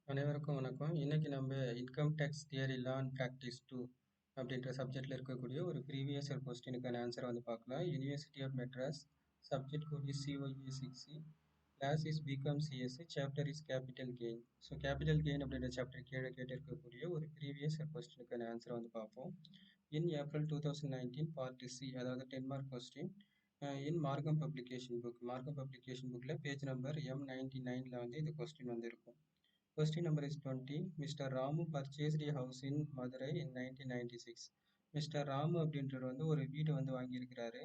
அனைவருக்கும் வணக்கம். இன்னைக்கு நம்ம income tax theory law and practice 2 அப்படின்ற சப்ஜெக்ட்ல இருக்கக்கூடிய ஒரு ப்ரீவியஸ் இயர் கொஸ்டினுக்கான ஆன்சர் வந்து பார்க்கலாம். University of Madras, subject code is COE 6C, class is B Com CSC, chapter is capital gain. So capital gain அப்படின்ற சாப்டர் கீழே கேட்டிருக்கக்கூடிய ஒரு ப்ரீவியஸ் இயர் கொஸ்டினுக்கான ஆன்சர் வந்து பார்ப்போம். இன் ஏப்ரல் 2019 பார்ட் சி, அதாவது 10 மார்க் கொஸ்டின் இன் மார்க்கம் பப்ளிகேஷன் புக். மார்க்கம் பப்ளிகேஷன் புக்கில் பேஜ் நம்பர் M99ல வந்து இந்த கொஸ்டின் வந்து இருக்கும். Question number is 20. Mr. Ramu purchased a house in Madurai in 1996. Mister Ramu அப்படின்றவர் வந்து ஒரு வீடு வந்து வாங்கியிருக்கிறாரு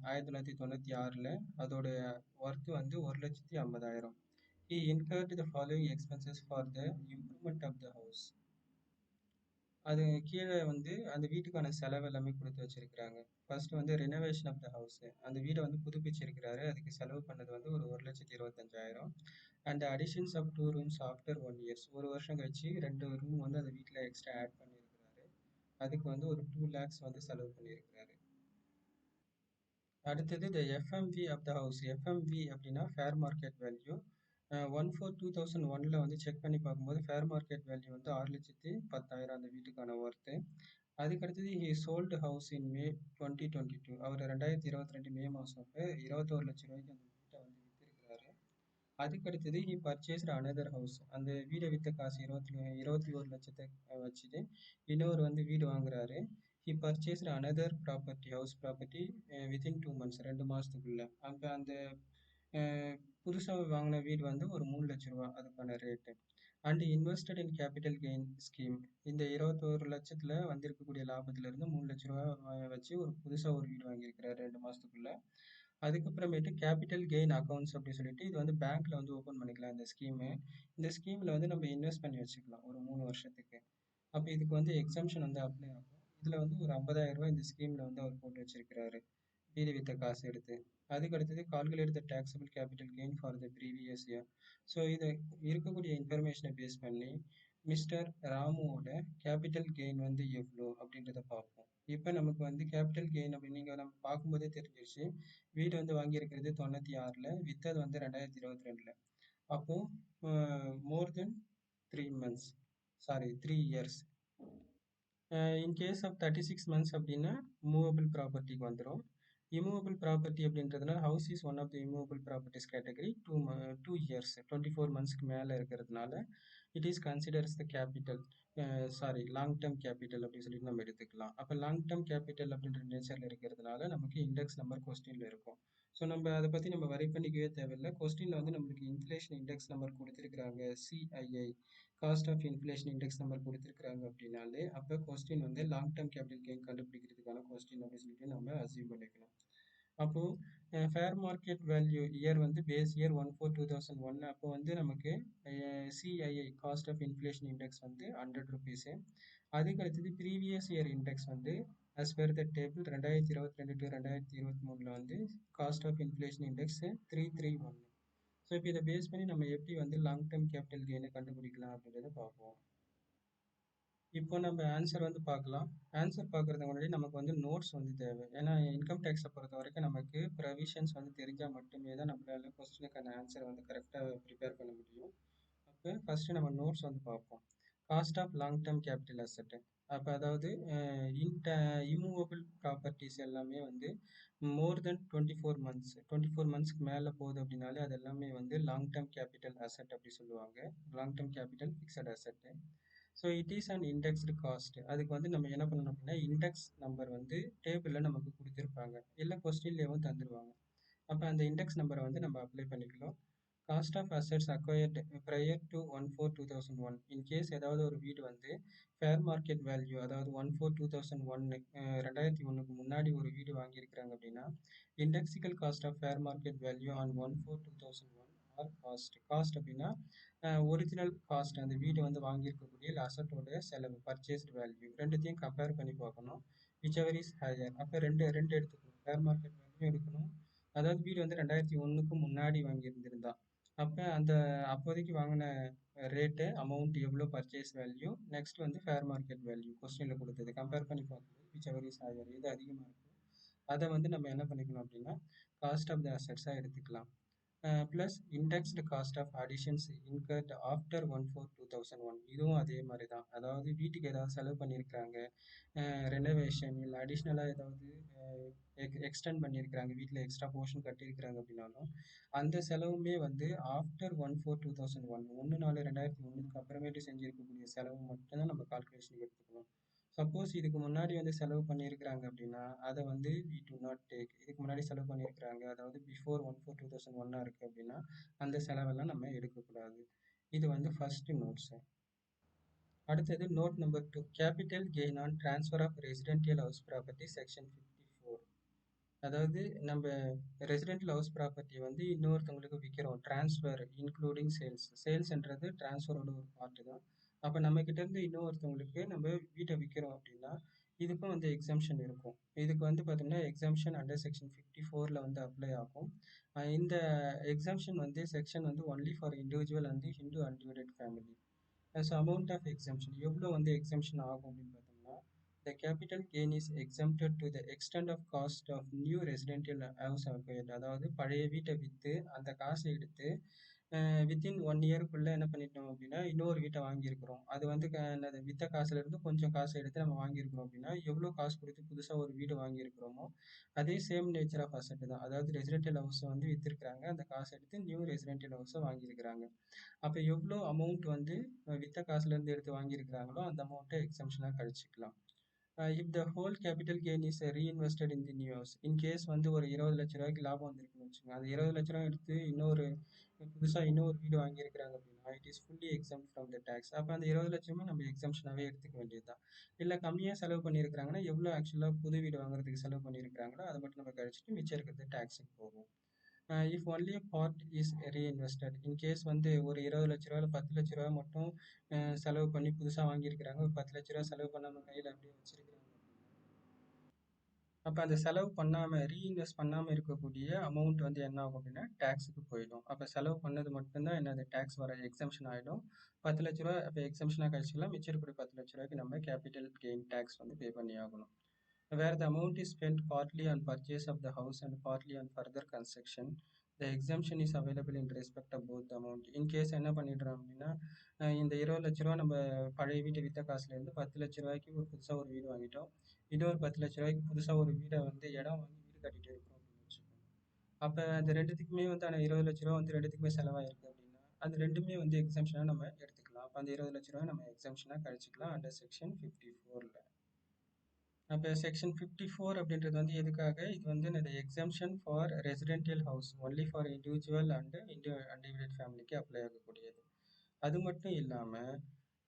1996ல். அதோட ஒர்த் வந்து 1,50,000. He incurred the following expenses for the improvement of the house. அது கீழே வந்து அந்த வீட்டுக்கான செலவு எல்லாமே கொடுத்து வச்சிருக்கிறாங்க. ஃபர்ஸ்ட் வந்து ரெனோவேஷன் ஆஃப் த ஹவுஸ், அந்த வீடை வந்து புதுப்பிச்சிருக்கிறாரு. அதுக்கு செலவு பண்ணது வந்து ஒரு 1,25,000. And additions of 2 rooms after 1 years, ஒரு வருஷம் கழிச்சு 2 ரூம் வந்து அந்த வீட்டில் எக்ஸ்ட்ரா ஆட் பண்ணியிருக்கிறாரு. அதுக்கு வந்து ஒரு 2 lakhs வந்து செலவு பண்ணியிருக்கிறாரு. அடுத்தது த எஃப்எம்வி ஆஃப் த ஹவுஸ். எஃப்எம்வி அப்படின்னா ஃபேர் மார்க்கெட் வேல்யூ. 1/4/2001 வந்து செக் பண்ணி பார்க்கும்போது ஃபேர் மார்க்கெட் வேல்யூ வந்து 6,10,000 அந்த வீட்டுக்கான ஒர்த்து. அதுக்கடுத்தது ஹி சோல்டு ஹவுஸ் இன் மே 2022. அவர் 2022 மே மாதம் அப்போ 21 லட்சம் ரூபாய்க்கு அந்த வீட்டை வந்து வித்திருக்கிறாரு. அதுக்கடுத்தது ஹி பர்ச்சேஸ்டு அனதர் ஹவுஸ். அந்த வீடை விற்ற காசு 21 லட்சத்தை வச்சுட்டு இன்னொரு வந்து வீடு வாங்குறாரு. He purchased another property, house property within 2 months, 2 மாதத்துக்குள்ள. அப்போ அந்த புதுசாக வாங்கின வீடு வந்து ஒரு 3 லட்சம் ரூபா அதுக்கான rate. And invested in capital gain scheme. இந்த 21 லட்சத்தில் வந்திருக்கக்கூடிய லாபத்திலிருந்து 3 லட்ச ரூபா வச்சு ஒரு புதுசாக ஒரு வீடு வாங்கியிருக்கிறார் 2 மாதத்துக்குள்ள. அதுக்கப்புறமேட்டு கேபிட்டல் கெயின் அக்கௌண்ட்ஸ் அப்படின்னு சொல்லிட்டு இது வந்து பேங்க்ல வந்து ஓப்பன் பண்ணிக்கலாம் இந்த ஸ்கீமு. இந்த ஸ்கீமில் வந்து நம்ம இன்வெஸ்ட் பண்ணி வச்சுக்கலாம் ஒரு 3 வருஷத்துக்கு. அப்போ இதுக்கு வந்து எக்ஸம்ஷன் வந்து அப்ளை ஆகும். இதில் வந்து ஒரு 50,000 ரூபாய் இந்த ஸ்கீமில் வந்து அவர் போட்டு வச்சிருக்கிறாரு வீடு வித்த காசு எடுத்து. அதுக்கு அடுத்தது calculate the taxable capital gain for the previous year. So இதை இருக்கக்கூடிய இன்ஃபர்மேஷனை பேஸ் பண்ணி மிஸ்டர் ராமுவோட கேபிட்டல் கெயின் வந்து எவ்வளோ அப்படின்றத பார்ப்போம். இப்போ நமக்கு வந்து கேபிட்டல் கெயின் அப்படின்னு நீங்கள் நம்ம பார்க்கும்போதே தெரிஞ்சிருச்சு. வீடு வந்து வாங்கியிருக்கிறது 96ல், வித்தது வந்து 2022ல். அப்போது more then 3 months, sorry 3 years. In case of 36 months அப்படின்னா மூவபிள் ப்ராப்பர்ட்டிக்கு வந்துடும். இமூவபிள் ப்ராப்பர்ட்டி அப்படின்றதுனால house is one of the immovable properties category. 2 years 24 monthsக்கு மேலே இருக்கிறதுனால it is considers the capital, sorry long term capital அப்படின்னு சொல்லிட்டு நம்ம எடுத்துக்கலாம். அப்போ லாங் டேர்ம் கேபிட்டல் அப்படின்ற நேச்சரில் இருக்கிறதுனால நமக்கு இண்டெக்ஸ் நம்பர் கொஸ்டினில் இருக்கும். ஸோ நம்ம அதை பற்றி நம்ம வரி பண்ணிக்கவே தேவையில்லை. கொஸ்டினில் வந்து நம்மளுக்கு இன்ஃப்ளேஷன் இண்டெக்ஸ் நம்பர் கொடுத்துருக்குறாங்க, CII cost of inflation index number கொடுத்துருக்குறாங்க அப்படின்னாலே அப்போ கொஸ்டின் வந்து லாங் டேர்ம் கேபிட்டல் கெயின் கண்டுபிடிக்கிறதுக்கான கொஸ்டின் அப்படின்னு சொல்லிட்டு நம்ம அசியூம் பண்ணிக்கலாம். அப்போது ஃபேர் மார்க்கெட் வேல்யூ இயர் வந்து பேஸ் இயர் 1/4/2001. அப்போ வந்து நமக்கு CII cost of inflation index வந்து 100 rupees. அதுக்கு அடுத்தது ப்ரீவியஸ் இயர் இண்டெக்ஸ் வந்து as per the table 2022 to 2023 வந்து cost of inflation index 331. So இப்போ இதை பேஸ் பண்ணி நம்ம எப்படி வந்து லாங் டேர்ம் கேபிட்டல் கெயினை கண்டுபிடிக்கலாம் அப்படின்றத பார்ப்போம். இப்போ நம்ம ஆன்சர் வந்து பார்க்கலாம். ஆன்சர் பார்க்கறதுக்கு முன்னாடி நமக்கு வந்து நோட்ஸ் வந்து தேவை. ஏன்னா இன்கம் டேக்ஸை பொறுத்த வரைக்கும் நமக்கு ப்ரொவிஷன்ஸ் வந்து தெரிஞ்சால் மட்டுமே தான் நம்மளால கொஸ்டினுக்கான ஆன்சரை வந்து கரெக்டாக ப்ரிப்பேர் பண்ண முடியும். அப்போ ஃபஸ்ட்டு நம்ம நோட்ஸ் வந்து பார்ப்போம். Cost of long term capital asset. அப்போ அதாவது இமூவபிள் ப்ராப்பர்ட்டிஸ் எல்லாமே வந்து மோர் தென் 24 monthsக்கு மேலே போகுது அப்படின்னாலே அது எல்லாமே வந்து லாங் டேர்ம் கேபிட்டல் அசெட் அப்படி சொல்லுவாங்க. Long term capital fixed asset. So it is and indexed cost. அதுக்கு வந்து நம்ம என்ன பண்ணணும் அப்படின்னா இண்டெக்ஸ் நம்பர் வந்து டேபிளில் நமக்கு கொடுத்துருப்பாங்க, இல்லை கொஸ்டின்லேயும் தந்துடுவாங்க. அப்போ அந்த இண்டெக்ஸ் நம்பரை வந்து நம்ம அப்ளை பண்ணிக்கலாம். Cost of assets acquired prior to 1/4/2001. In case ஏதாவது ஒரு வீடு வந்து ஃபேர் மார்க்கெட் வேல்யூ, அதாவது 1/4/2001 2001க்கு முன்னாடி ஒரு வீடு வாங்கியிருக்கிறாங்க அப்படின்னா இண்டெக்ஸிக்கல் cost of fair market value on 1/4/2001 or cost அப்படின்னா ஒரிஜினல் காஸ்ட், அந்த வீடு வந்து வாங்கியிருக்கக்கூடிய அசட்டோட செலவு பர்ச்சேஸ்டு வேல்யூ ரெண்டுத்தையும் கம்பேர் பண்ணி பார்க்கணும். Which ever is higher. அப்போ ரெண்டு எடுத்துக்கணும். ஃபேர் மார்க்கெட் வேல்யூ எடுக்கணும், அதாவது வீடு வந்து 2001க்கு முன்னாடி வாங்கியிருந்திருந்தா அப்போ அந்த அப்போதைக்கு வாங்கின ரேட்டு அமௌண்ட் எவ்வளோ பர்ச்சேஸ் வேல்யூ, நெக்ஸ்ட் வந்து ஃபேர் மார்க்கெட் வேல்யூ கொஸ்டினில் கொடுத்தது கம்பேர் பண்ணி பார்க்கும்போது விச் எவர் இஸ் ஹையர், எது அதிகமாக இருக்கும் அதை வந்து நம்ம என்ன பண்ணிக்கணும் அப்படின்னா காஸ்ட் ஆஃப் த அசெட்ஸாக எடுத்துக்கலாம். Plus indexed cost of additions incurred after 1/4/2001. இதுவும் அதே மாதிரி தான். அதாவது வீட்டுக்கு ஏதாவது செலவு பண்ணியிருக்கிறாங்க, ரெனோவேஷன் இல்லை அடிஷ்னலாக ஏதாவது எக்ஸ்டெண்ட் பண்ணியிருக்கிறாங்க, வீட்டில் எக்ஸ்ட்ரா போர்ஷன் கட்டியிருக்கிறாங்க அப்படின்னாலும் அந்த செலவுமே வந்து ஆஃப்டர் 1/4/2001, 1/4/2001 அப்புறமேட்டு செஞ்சிருக்கக்கூடிய செலவு மட்டும்தான் நம்ம கால்குலேஷனுக்கு எடுத்துக்கணும். சப்போஸ் இதுக்கு முன்னாடி வந்து செலவு பண்ணியிருக்கிறாங்க அப்படின்னா அதை வந்து வி டு நாட் டேக். இதுக்கு முன்னாடி செலவு பண்ணியிருக்கிறாங்க, அதாவது பிஃபோர் 1/4/2001 இருக்கு அப்படின்னா அந்த செலவெல்லாம் நம்ம எடுக்கக்கூடாது. இது வந்து ஃபர்ஸ்ட் நோட்ஸ். அடுத்தது note number 2, capital gain on transfer of residential house property section 54. அதாவது நம்ம ரெசிடென்டல் ஹவுஸ் ப்ராப்பர்ட்டி வந்து இன்னொருத்தவங்களுக்கு விற்கிறோம், ட்ரான்ஸ்ஃபர் இன்க்ளூடிங் சேல்ஸ். சேல்ஸ்ன்றது ட்ரான்ஸ்ஃபரோட ஒரு பார்ட்டு தான். அப்போ நம்ம கிட்ட இருந்து இன்னொருத்தவங்களுக்கு நம்ம வீட்டை விற்கிறோம் அப்படின்னா இதுக்கும் வந்து எக்ஸம்ஷன் இருக்கும். இதுக்கு வந்து பார்த்தீங்கன்னா எக்ஸம்ஷன் அண்டர் செக்ஷன் 54ல் வந்து அப்ளை ஆகும். இந்த எக்ஸம்ஷன் வந்து செக்ஷன் வந்து only for individual and Hindu undivided family. So amount of exemption எவ்வளோ வந்து எக்ஸம்ஷன் ஆகும் அப்படின்னு பார்த்தோம்னா, the capital gain is exempted to the extent of cost of new residential house acquired. அதாவது பழைய வீட்டை விற்று அந்த காசை எடுத்து வித்தின் 1 இயருக்குள்ள என்ன பண்ணிட்டோம் அப்படின்னா இன்னொரு வீட்டை வாங்கியிருக்கிறோம். அது வந்து என்னது வித்த காசுல இருந்து கொஞ்சம் காசு எடுத்து நம்ம வாங்கியிருக்கிறோம் அப்படின்னா எவ்வளோ காசு கொடுத்து புதுசாக ஒரு வீடு வாங்கியிருக்கிறோமோ அதே சேம் நேச்சர் ஆஃப் அசெட் தான். அதாவது ரெசிடென்டியல் ஹவுஸை வந்து வித்திருக்கிறாங்க, அந்த காசை எடுத்து நியூ ரெசிடென்டியல் ஹவுஸை வாங்கியிருக்கிறாங்க. அப்போ எவ்வளோ அமௌண்ட் வந்து வித்த காசுல இருந்து எடுத்து வாங்கியிருக்கிறாங்களோ அந்த அமௌண்ட்டை எக்ஸம்ஷனாக கழிச்சுக்கலாம். If the whole capital gain is reinvested in the new house. In case வந்து ஒரு 20 லட்ச ரூபாய்க்கு லாபம் வந்திருக்குன்னு வச்சுக்கோங்க, அந்த 20 லட்ச ரூபா எடுத்து புதுசாக இன்னொரு வீடு வாங்கியிருக்கிறாங்க அப்படின்னா it is fully exempt from the tax. அப்போ அந்த 20 லட்சமே நம்ம எக்ஸம்ஷனாகவே எடுத்துக்க வேண்டியது தான். இல்லை கம்மியாக செலவு பண்ணியிருக்கிறாங்கன்னா எவ்வளோ ஆக்சுவலாக புது வீடு வாங்குறதுக்கு செலவு பண்ணியிருக்கிறாங்களோ அதை மட்டும் நம்ம கழிச்சிட்டு மிச்சம் இருக்கிறது டேக்ஸுக்கு போகும். If only part is reinvested. In case வந்து ஒரு 20 லட்ச ரூபாயில் 10 லட்ச ரூபா மட்டும் செலவு பண்ணி புதுசாக வாங்கியிருக்கிறாங்க, ஒரு 10 லட்ச ரூபா செலவு பண்ணாமல் கையில் அப்படியே வச்சிருக்கிறாங்க, அப்போ அந்த செலவு பண்ணாமல் ரீஇன்வெஸ்ட் பண்ணாமல் இருக்கக்கூடிய அமௌண்ட் வந்து என்ன ஆகும் அப்படின்னா டேக்ஸுக்கு போயிடும். அப்போ செலவு பண்ணது மட்டும்தான் என்னது டேக்ஸ் வர எக்ஸம்ஷன் ஆகிடும். 10 லட்ச ரூபா அப்போ எக்ஸம்ஷனாக கழிச்சிக்கலாம், மிச்சம் இருக்கக்கூடிய 10 லட்ச ரூபாய்க்கு நம்ம கேபிட்டல் கெயின் டேக்ஸ் வந்து பே பண்ணி ஆகணும். Where the amount is spent partly on purchase of the house and partly on further construction, the exemption is available in respect of both the amount. In case என்ன பண்ணிடுறோம் அப்படின்னா இந்த 20 லட்ச ரூபா நம்ம பழைய வீட்டை விற்ற காசுலேருந்து 10 லட்ச ரூபாய்க்கு ஒரு புதுசாக ஒரு வீடு வாங்கிட்டோம், இன்னொரு 10 லட்ச ரூபாய்க்கு புதுசாக ஒரு வீடை வந்து இடம் வாங்கி வீடு கட்டிட்டு இருக்கிறோம் அப்படின்னு வச்சுக்கோங்க. அப்போ அந்த ரெண்டுத்துக்குமே வந்து ஆனால் 20 லட்ச ரூபா வந்து ரெண்டுத்துக்குமே செலவாயிருக்கு அப்படின்னா அது ரெண்டுமே வந்து எக்ஸம்ஷனாக நம்ம எடுத்துக்கலாம். அப்போ அந்த 20 லட்ச ரூபா நம்ம எக்ஸம்ஷனாக கழிச்சிக்கலாம் அண்டர் செக்ஷன் 54ல். அப்போ செக்ஷன் 54 அப்படின்றது வந்து எதுக்காக, இது வந்து இந்த exemption for residential house only for individual and undivided ஃபேமிலிக்கு அப்ளை ஆகக்கூடியது. அது மட்டும் இல்லாமல்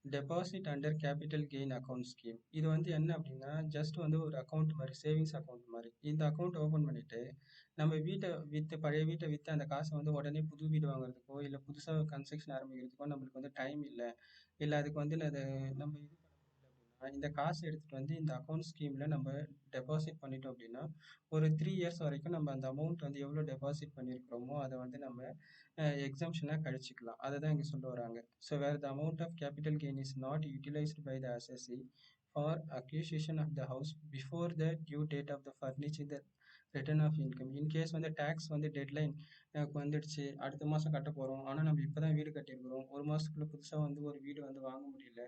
deposit under capital gain account scheme, இது வந்து என்ன அப்படின்னா ஜஸ்ட் வந்து ஒரு அக்கௌண்ட் மாதிரி, சேவிங்ஸ் அக்கௌண்ட் மாதிரி. இந்த அக்கௌண்ட் ஓப்பன் பண்ணிட்டு நம்ம வீட்டை விற்று பழைய வீட்டை விற்று அந்த காசை வந்து உடனே புது வீடு வாங்குறதுக்கோ இல்லை புதுசாக கன்ஸ்ட்ரக்ஷன் ஆரம்பிக்கிறதுக்கோ நம்மளுக்கு வந்து டைம் இல்லை, இல்லை அதுக்கு வந்து நம்ம இது இந்த காசு எடுத்துட்டு வந்து இந்த அக்கௌண்ட் ஸ்கீம்ல நம்ம டெபாசிட் பண்ணிட்டோம் அப்படின்னா ஒரு 3 இயர்ஸ் வரைக்கும் நம்ம அந்த அமௌண்ட் வந்து எவ்வளோ டெபாசிட் பண்ணியிருக்கிறோமோ அதை வந்து நம்ம எக்ஸம்ஷனாக கழிச்சிக்கலாம். அதை தான் இங்கே சொல்ல வராங்க. So where the amount of capital gain is not utilised by the assessee for acquisition of the house before the due date of the furnishing the return of income. In case வந்து tax வந்து deadline வந்துடுச்சு, அடுத்த மாதம் கட்ட போகிறோம், ஆனால் நம்ம இப்போ தான் வீடு கட்டியிருக்கிறோம், ஒரு மாதத்துக்குள்ளே புதுசாக வந்து ஒரு வீடு வந்து வாங்க முடியல,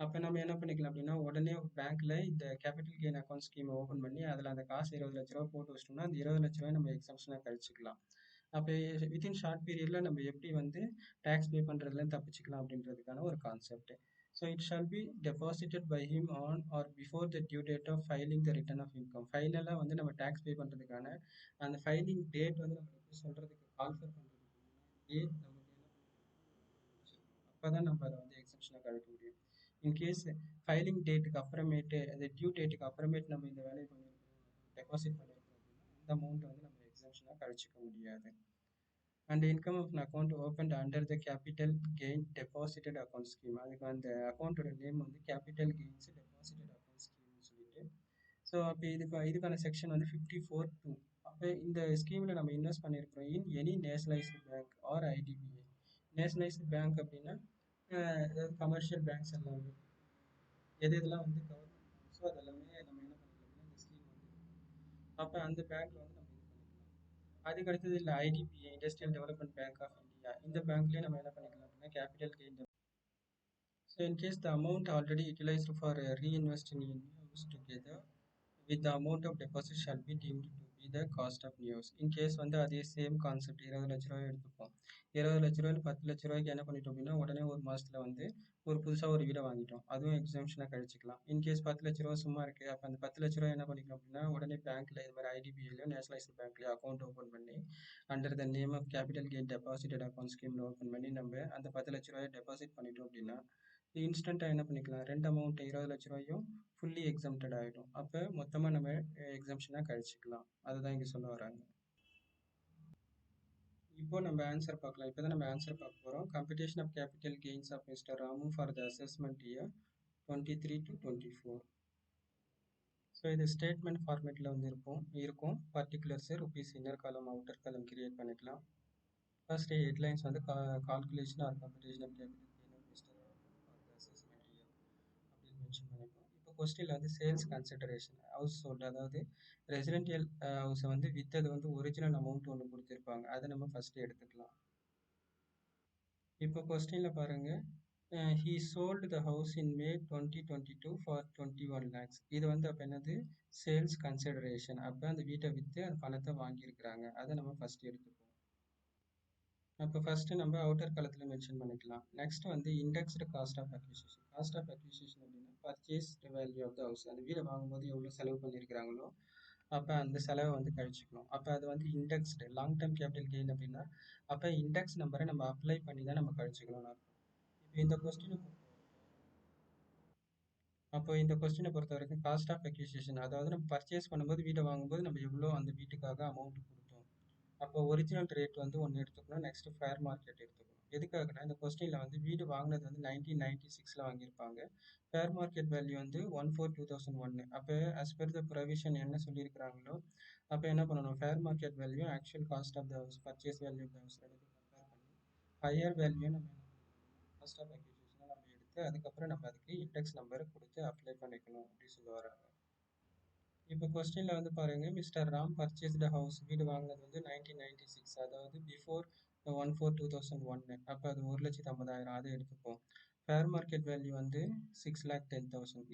அப்போ நம்ம என்ன பண்ணிக்கலாம் அப்படின்னா உடனே பேங்க்ல இந்த capital gain account scheme open பண்ணி அதில் அந்த காசு 20 லட்ச ரூபா போட்டு வச்சிட்டோம்னா அந்த 20 லட்ச ரூபாய் நம்ம எக்ஸம்ஷனாக கழிச்சிக்கலாம். அப்போ வித்தின் ஷார்ட் பீரியடில் நம்ம எப்படி வந்து டேக்ஸ் பே பண்ணுறதுலேருந்து தப்பிச்சிக்கலாம் அப்படின்றதுக்கான ஒரு concept. So it shall be deposited by him on or before the due date of filing the return of income. ஃபைனலாக வந்து நம்ம டேக்ஸ் பே பண்ணுறதுக்கான அந்த ஃபைலிங் டேட் வந்து நம்மளுக்கு சொல்கிறதுக்கு கால்ஃபர் பண்ணுறதுக்கு முன்னாடியே நமக்கு என்ன அப்போ தான் நம்ம அதை வந்து எக்ஸம்ஷனாக கழிக்க முடியும். இன்கேஸ் ஃபைலிங் டேட்டுக்கு அப்புறமேட்டு அந்த டியூ டேட்டுக்கு அப்புறமேட்டு நம்ம இந்த வேலையை பண்ணியிருக்கோம், டெபாசிட் பண்ணியிருக்கோம் அப்படின்னா அந்த அமௌண்ட் வந்து நம்ம எக்ஸம்ஷனாக கழிச்சிக்க முடியாது. And income of account open under the capital gain deposited account scheme. அதுக்கு அந்த அக்கௌண்ட்டோட நேம் வந்து கேபிட்டல் கெயின்ஸ் டெபாசிட்டட் அக்கௌண்ட் ஸ்கீம்னு சொல்லிட்டு. ஸோ அப்போ இதுக்கான செக்ஷன் வந்து 54(2). அப்போ இந்த ஸ்கீமில் நம்ம இன்வெஸ்ட் பண்ணியிருக்கிறோம் in any nationalised bank or IDBI. Nationalised bank அப்படின்னா அதாவது கமர்ஷியல் பேங்க்ஸ் எல்லாமே, எதெல்லாம் வந்து கவர்மெண்ட் பேங்க்ஸோ அதெல்லாமே நம்ம என்ன பண்ணிக்கலாம் அப்படின்னா இந்த ஸ்கீம் வந்து அப்போ அந்த பேங்க்ல வந்து நம்ம இது பண்ணிக்கலாம். அதுக்கு அடுத்தது இல்லை IDBI, industrial development bank of India. இந்த பேங்க்லேயே நம்ம என்ன பண்ணிக்கலாம் அப்படின்னா capital gain. So in case the amount already utilized for reinvesting in news together with the amount of deposit shall be deemed to be the cost of news. In case வந்து அதே same concept 20 லட்ச ரூபாய் எடுத்துப்போம். 20 லட்ச ரூபாயில் 10 லட்ச ரூபாய்க்கு என்ன பண்ணிட்டோம் அப்படின்னா உடனே ஒரு மாசத்துல வந்து ஒரு புதுசா ஒரு வீடை வாங்கிட்டோம். அதுவும் எக்ஸாம்ஷனா கழிச்சுக்கலாம். இன்கேஸ் 10 லட்ச ரூபா சும்மா இருக்கு, அப்ப அந்த 10 லட்ச ரூபாய் என்ன பண்ணிக்கணும் அப்படின்னா உடனே பேங்க்ல இது மாதிரி ஐடிபிஐலயோ நேஷனலைஸ்ட் பேங்க்லயோ அக்கௌண்ட் ஓப்பன் பண்ணி under the name of capital gain deposited account ஸ்கீம்ல ஓப்பன் பண்ணி நம்ம அந்த 10 லட்ச ரூபாயை டெபாசிட் பண்ணிட்டோம் அப்படின்னா இன்ஸ்டன்ட்டாக என்ன பண்ணிக்கலாம், ரெண்டு அமௌண்ட் 20 லட்ச ரூபாயும் ஃபுல்லி எக்ஸம்டட் ஆகிடும். அப்போ மொத்தமாக நம்ம எக்ஸம்ஷனாக கழிச்சிக்கலாம். அதுதான் இங்கே சொல்ல வராங்க. இப்போ நம்ம ஆன்சர் பார்க்கலாம். இப்போ தான் நம்ம ஆன்சர் பார்க்க போகிறோம். Computation of capital gains of mister Ramu for the assessment year 23 to 24. ஸோ இது ஸ்டேட்மெண்ட் ஃபார்மேட்டில் வந்து இருக்கும் particulars rupees inner column outer column create பண்ணிக்கலாம். ஃபர்ஸ்ட் ஹெட்லைன்ஸ் வந்து calculation or computation of capital gain of mister Ramu for the assessment year அப்படின்னு mention பண்ணிப்போம். இப்போ கொஸ்டினில் வந்து சேல்ஸ் கன்சிடரேஷன் ஹவுஸ் சோல்டு, அதாவது ரெசிடென்டியல் ஹவுஸை வந்து வித்தது வந்து ஒரிஜினல் அமௌண்ட் ஒன்று கொடுத்துருப்பாங்க, அதை நம்ம ஃபஸ்ட்டு எடுத்துக்கலாம். இப்போ கொஸ்டினில் பாருங்க, he sold the house in May 2022 for 21 lakhs. இது வந்து அப்போ என்னது, சேல்ஸ் கன்சிடரேஷன். அப்போ அந்த வீட்டை விற்று அந்த பணத்தை வாங்கியிருக்கிறாங்க, அதை நம்ம ஃபஸ்ட் எடுத்துப்போம். அப்போ ஃபர்ஸ்ட் நம்ம அவுட்டர் காலத்தில் மென்ஷன் பண்ணிக்கலாம். நெக்ஸ்ட் வந்து indexed cost of acquisition. Cost of acquisition அப்படின்னா purchase value of the house. அந்த வீடை வாங்கும்போது எவ்வளோ செலவு பண்ணியிருக்கிறாங்களோ அப்போ அந்த செலவை வந்து கழிச்சுக்கணும். அப்போ அது வந்து indexed. Long term capital gain அப்படின்னா அப்போ இண்டெக்ஸ் நம்பரை நம்ம அப்ளை பண்ணி தான் நம்ம கழிச்சுக்கணும்னு அர்த்தம். இப்போ இந்த கொஸ்டினை பொறுத்த வரைக்கும் காஸ்ட் ஆஃப் அக்விசிஷன், அதாவது நம்ம பர்ச்சேஸ் பண்ணும்போது வீடை வாங்கும்போது நம்ம எவ்வளோ அந்த வீட்டுக்காக அமௌண்ட் கொடுத்தோம், அப்போ ஒரிஜினல் ரேட் வந்து ஒன்று எடுத்துக்கணும். நெக்ஸ்ட் ஃபேர் மார்க்கெட் எடுத்துக்கணும். எதுக்காகனா இந்த கொஸ்டினில் வந்து வீடு வாங்கினது வந்து 1996 வாங்கியிருப்பாங்க. ஃபேர் மார்க்கெட் வேல்யூ வந்து 1/4/2001. அப்போ அஸ் பெர் த ப்ரொவிஷன் என்ன சொல்லியிருக்கிறாங்களோ அப்போ என்ன பண்ணணும், fair market value actual cost of the house, purchase value of the house ரெண்டுத்தையும் கம்பேர் பண்ணி ஹையர் வேல்யூ நம்ம காஸ்ட் ஆஃப் அக்யூசிஷனை நம்ம எடுத்து அதுக்கப்புறம் நம்ம அதுக்கு இண்டெக்ஸ் நம்பரை கொடுத்து அப்ளை பண்ணிக்கணும் அப்படின்னு சொல்லி வராங்க. இப்போ கொஸ்டினில் வந்து பாருங்க, மிஸ்டர் ராம் பர்ச்சேஸ்டு ஹவுஸ், வீடு வாங்கினது வந்து 1996, அதாவது பிஃபோர் 1/4/2001. அப்போ அது 1,50,000, அதை எடுத்துப்போம். ஃபேர் மார்க்கெட் வேல்யூ வந்து 6,10,000.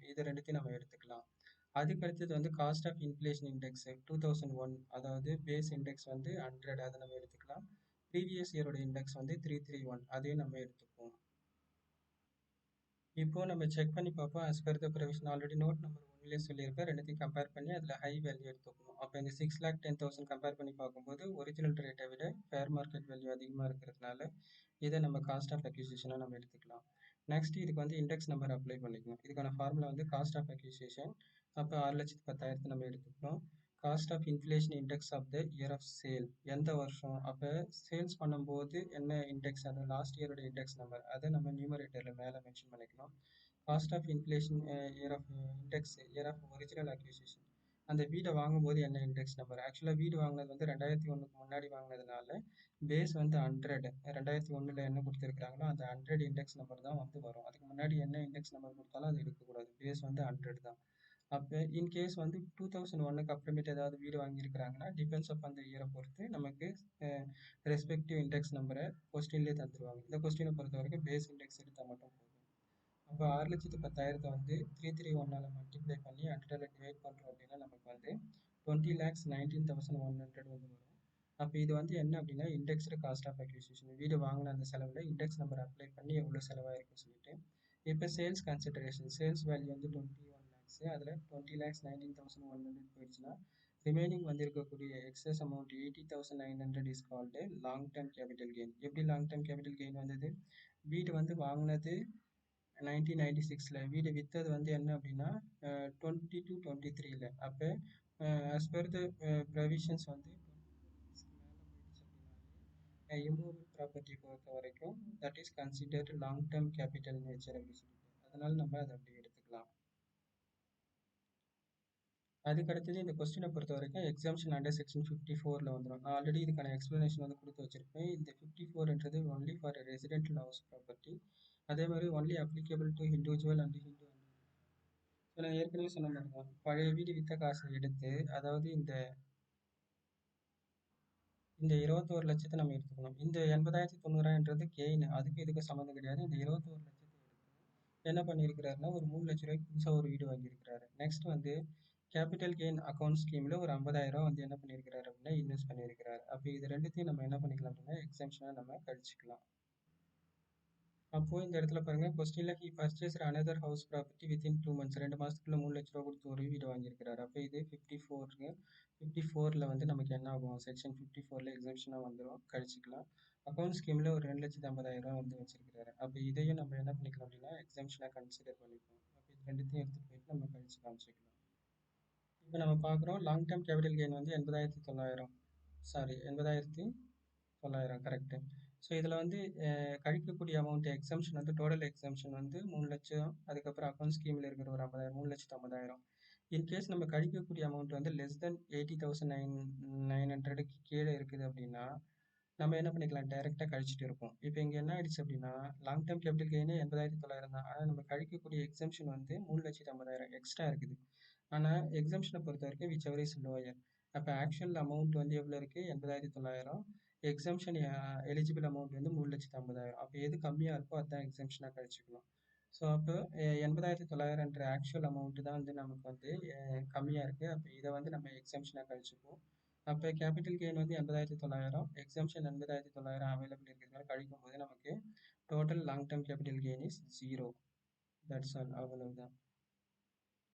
இதை ரெண்டுத்தையும் நம்ம எடுத்துக்கலாம். அதுக்கு அடுத்தது வந்து காஸ்ட் ஆஃப் இன்ஃப்ளேஷன் இண்டெக்ஸ் 2001, அதாவது பேஸ் இண்டெக்ஸ் வந்து 100, அதை நம்ம எடுத்துக்கலாம். ப்ரீவியஸ் இயரோட இண்டெக்ஸ் வந்து 331, அதையும் நம்ம எடுத்துப்போம். இப்போ நம்ம செக் பண்ணி பார்ப்போம். as per the provision already note number 1லேயே சொல்லியிருப்பேன். ரெண்டுத்தையும் கம்பேர் பண்ணி அதில் ஹை வேல்யூ எடுத்துக்கணும். அப்போ இந்த 6,10,000 கம்பேர் பண்ணி பார்க்கும்போது ஒரிஜினல் ரேட்டை விட ஃபேர் மார்க்கெட் வேல்யூ அதிகமாக இருக்கிறதுனால இதை நம்ம காஸ்ட் ஆஃப் அக்யூசிஷனாக நம்ம எடுத்துக்கலாம். நெக்ஸ்ட் இதுக்கு வந்து இண்டெக்ஸ் நம்பர் அப்ளை பண்ணிக்கணும். இதுக்கான ஃபார்முலா வந்து காஸ்ட் ஆஃப் அக்யூசிஷன். அப்போ 6,10,000 நம்ம எடுத்துக்கிறோம். Cost of inflation index of the year of sale, எந்த வருஷம், அப்போ சேல்ஸ் பண்ணும்போது என்ன இண்டெக்ஸ், அது லாஸ்ட் இயரோட இண்டெக்ஸ் நம்பர், அதை நம்ம நியூமரேட்டரில் மேலே மென்ஷன் பண்ணிக்கணும். Cost of inflation year of index year of original acquisition, அந்த வீடை வாங்கும்போது என்ன இண்டெக்ஸ் நம்பர். ஆக்சுவலாக வீடு வாங்கினது வந்து 2001க்கு முன்னாடி வாங்கினதுனால பேஸ் வந்து 100. 2001 என்ன கொடுத்துருக்காங்களோ அந்த 100 இண்டெக்ஸ் நம்பர் தான் வந்து வரும். அதுக்கு முன்னாடி என்ன இண்டெக்ஸ் நம்பர் கொடுத்தாலும் அது எடுக்கக்கூடாது. பேஸ் வந்து 100 தான். அப்போ இன்கேஸ் வந்து 2001க்கு அப்புறமேட்டு ஏதாவது வீடு வாங்கியிருக்கிறாங்கன்னா டிபெண்ட்ஸ் அப் அந்த இயரை பொறுத்து நமக்கு ரெஸ்பெக்டிவ் இண்டெக்ஸ் நம்பரை கொஸ்டின்லேயே தந்துடுவாங்க. இந்த கொஸ்டினை பொறுத்த வரைக்கும் பேஸ் இண்டெக்ஸ் எடுத்தால் மட்டும் போதும். அப்போ 6,10,000 வந்து 331 மல்டிப்ளை பண்ணி 100 டிவைட் பண்ணுறோம் அப்படின்னா நமக்கு வந்து 20,19,100 வந்து வரும். அப்போ இது வந்து என்ன அப்படின்னா இண்டெக்ஸ்டு காஸ்ட் ஆஃப் அக்யூசிஷன். வீடு வாங்கின அந்த செலவில் இண்டெக்ஸ் நம்பர் அப்ளை பண்ணி எவ்வளோ செலவாயிருக்குன்னு சொல்லிட்டு. இப்போ சேல்ஸ் கன்சிடரேஷன், சேல்ஸ் வேல்யூ வந்து 21 lakhs, அதில் 20,19,100 போயிடுச்சுன்னா ரிமைனிங் வந்து இருக்கக்கூடிய excess amount 80,900 is called long term capital gain. எப்படி லாங் டேர்ம் கேபிட்டல் கெயின் வந்தது, வீடு வந்து வாங்கினது 1996, வீடு விற்றது வந்து என்ன அப்படின்னா 2022-23. அப்போ as per the ப்ரொவிஷன்ஸ் வந்து இம்மூவபிள் ப்ராப்பர்ட்டி பொறுத்த வரைக்கும் that is considered long term capital nature அப்படின்னு சொல்லிட்டு, அதனால நம்ம அதை அப்படி எடுத்துக்கலாம். அதுக்கு அடுத்தது இந்த கொஸ்டினை பொறுத்த வரைக்கும் எக்ஸாம்ஷன் அண்டர் செக்ஷன் 54ல் வந்துடும். நான் ஆல்ரெடி இதுக்கான எக்ஸ்ப்ளனேஷன் வந்து கொடுத்து வச்சிருப்பேன். இந்த 54ன்றது only for residential house property, அதே மாதிரி only applicable to individual and Hindu. So நான் ஏற்கனவே சொன்ன மாதிரி தான், பழைய வீடு விற்ற காசை எடுத்து, அதாவது இந்த இந்த 21,00,000 நம்ம எடுத்துக்கணும். இந்த 80,900ன்றது கெயின். அதுக்கும் இதுக்கும் சம்மந்தம் கிடையாது. இந்த 21,00,000 எடுத்து என்ன பண்ணியிருக்கிறாருன்னா, ஒரு ரூ. 3,00,000 புதுசா ஒரு வீடு வாங்கியிருக்கிறாரு. நெக்ஸ்ட் வந்து கேபிட்டல் கெயின் அக்கவுண்ட் ஸ்கீம்ல ஒரு 50,000 வந்து என்ன பண்ணியிருக்கிறாரு அப்படின்னா, இன்வெஸ்ட் பண்ணியிருக்கிறாரு. அப்ப இது 2த்தையும் நம்ம என்ன பண்ணிக்கலாம் அப்படின்னா, எக்ஸம்ஷனா நம்ம கழிச்சுக்கலாம். அப்போ இந்த இடத்துல பாருங்க கொஸ்டின்ல he purchased another house property within 2 months 2 மாசத்துக்குள்ள 3,00,000 கொடுத்து ஒரு வீடு வாங்கியிருக்கிறாரு. அப்ப இது 54ல வந்து நமக்கு என்ன ஆகும்? செக்ஷன் 54ல எக்ஸம்ஷனா வந்துரும். கழிச்சுக்கலாம். அக்கவுண்ட் ஸ்கீம்ல ஒரு 2,50,000 வந்து வச்சிருக்கிறாரு. அப்ப இதையும் நம்ம என்ன பண்ணிக்கலாம் அப்படின்னா, எக்ஸம்ஷனா கன்சிடர் பண்ணிப்போம். அப்ப இது 2த்தையும் எடுத்துட்டு போயிட்டு நம்ம கழிச்சு காமிச்சுக்கலாம். இப்ப நம்ம பார்க்குறோம் லாங் டேர்ம் கேபிட்டல் கெயின் வந்து 80,900 சாரி 80,900 கரெக்ட். ஸோ இதில் வந்து கழிக்கக்கூடிய அமௌண்ட் எக்ஸம்ஷன் வந்து டோட்டல் எக்ஸம்ஷன் வந்து 3,00,000 அதுக்கப்புறம் அக்கௌண்ட் ஸ்கீமில் இருக்கிற ஒரு 50,000 3,50,000 இன்கேஸ் நம்ம கழிக்கக்கூடிய அமௌண்ட் வந்து லெஸ் தென் 80,900க்கு கீழே இருக்குது அப்படின்னா நம்ம என்ன பண்ணிக்கலாம் டைரெக்டாக கழிச்சிட்டு இருப்போம். இப்போ இங்கே என்ன ஆயிடுச்சு அப்படின்னா லாங் டேர்ம் கேபிட்டல் கெயினே 80,900 தான். ஆனால் நம்ம கழிக்கக்கூடிய எக்ஸம்ஷன் வந்து 3,50,000 எக்ஸ்ட்ரா இருக்குது. ஆனால் எக்ஸம்ஷனை பொறுத்த வரைக்கும் விச் எவர் இஸ் லோயர். அப்போ ஆக்சுவல் அமௌண்ட் வந்து எவ்வளோ இருக்குது 80,900. எக்ஸம்ஷன் எலிஜிபிள் அமௌண்ட் வந்து 3,50,000. அப்போ எது கம்மியாக இருக்கோ அதுதான் எக்ஸம்ஷனாக கழிச்சுக்கணும். ஸோ அப்போ 80,900ன்ற ஆக்சுவல் அமௌண்ட் தான் வந்து நமக்கு வந்து கம்மியாக இருக்குது. அப்போ இதை வந்து நம்ம எக்ஸம்ஷனாக கழிச்சுப்போம். அப்போ கேபிட்டல் கெயின் வந்து 80,900 எக்ஸம்ஷன் 80,900 அவைலபிள் இருக்கிறதுனால கழிக்கும் போது நமக்கு total long term capital gain is 0. That's all. அவ்வளவுதான்.